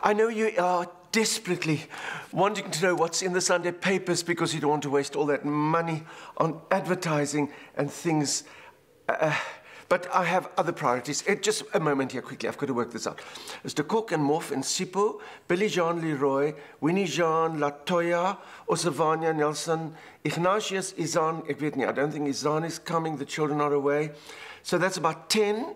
I know you are desperately wanting to know what's in the Sunday papers because you don't want to waste all that money on advertising and things. But I have other priorities. Just a moment here, quickly. I've got to work this out. It's De Kok and Morph and Sipho, Billy Jean Leroy, Winnie Jean, Latoya, Osavania Nelson, Ignatius, Izan. I don't think Izan is coming. The children are away. So that's about 10.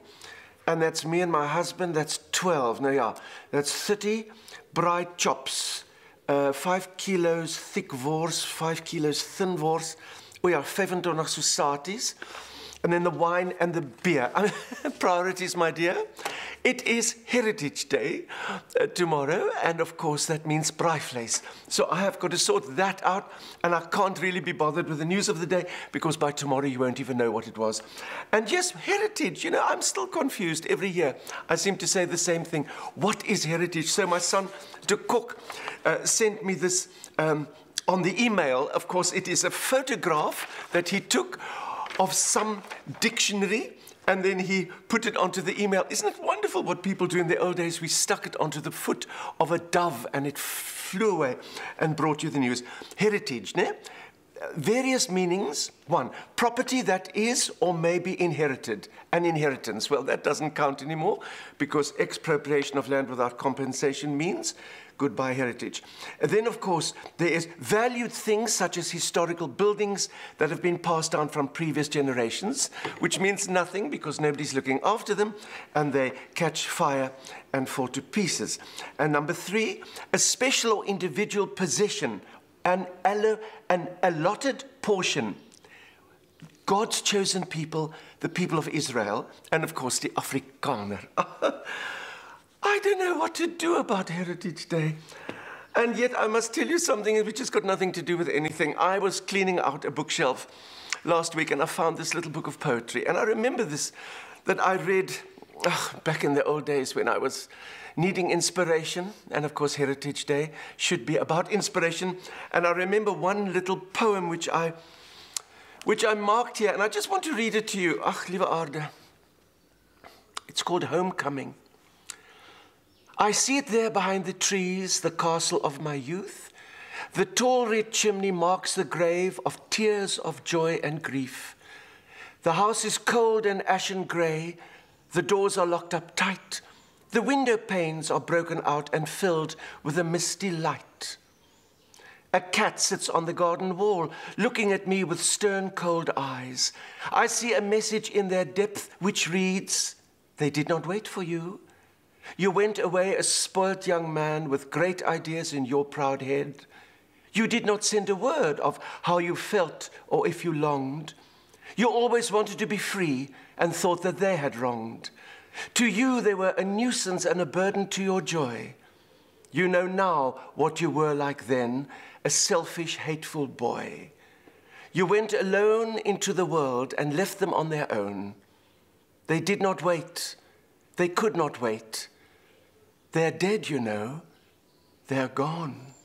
And that's me and my husband. That's 12. No, yeah. That's 30 bright chops. 5 kilos thick wors, 5 kilos thin wors. Oh ja, 25 sausages. And then the wine and the beer. Priorities, my dear. It is Heritage Day tomorrow, and of course that means braaivleis. So I have got to sort that out, and I can't really be bothered with the news of the day because by tomorrow you won't even know what it was. And yes, heritage, you know, I'm still confused every year. I seem to say the same thing. What is heritage? So my son, De Kok, sent me this on the email. Of course, it is a photograph that he took of some dictionary, and then he put it onto the email. Isn't it wonderful what people do in the old days? We stuck it onto the foot of a dove, and it flew away and brought you the news. Heritage, ne? Various meanings. 1, property that is or may be inherited. An inheritance. Well, that doesn't count anymore because expropriation of land without compensation means goodbye heritage. And then, of course, there is valued things such as historical buildings that have been passed down from previous generations, which means nothing because nobody's looking after them, and they catch fire and fall to pieces. And number 3, a special or individual possession, an allotted portion. God's chosen people, the people of Israel, and of course the Afrikaner. I don't know what to do about Heritage Day. And yet I must tell you something which has got nothing to do with anything. I was cleaning out a bookshelf last week and I found this little book of poetry. And I remember this, that I read back in the old days when I was needing inspiration. And of course Heritage Day should be about inspiration. And I remember one little poem which I marked here. And I just want to read it to you. Ach, lieve aarde. It's called Homecoming. I see it there behind the trees, the castle of my youth. The tall red chimney marks the grave of tears of joy and grief. The house is cold and ashen grey. The doors are locked up tight. The window panes are broken out and filled with a misty light. A cat sits on the garden wall, looking at me with stern, cold eyes. I see a message in their depth which reads, "They did not wait for you. You went away a spoilt young man with great ideas in your proud head. You did not send a word of how you felt or if you longed. You always wanted to be free and thought that they had wronged. To you they were a nuisance and a burden to your joy. You know now what you were like then, a selfish, hateful boy. You went alone into the world and left them on their own. They did not wait. They could not wait. They're dead, you know. They're gone."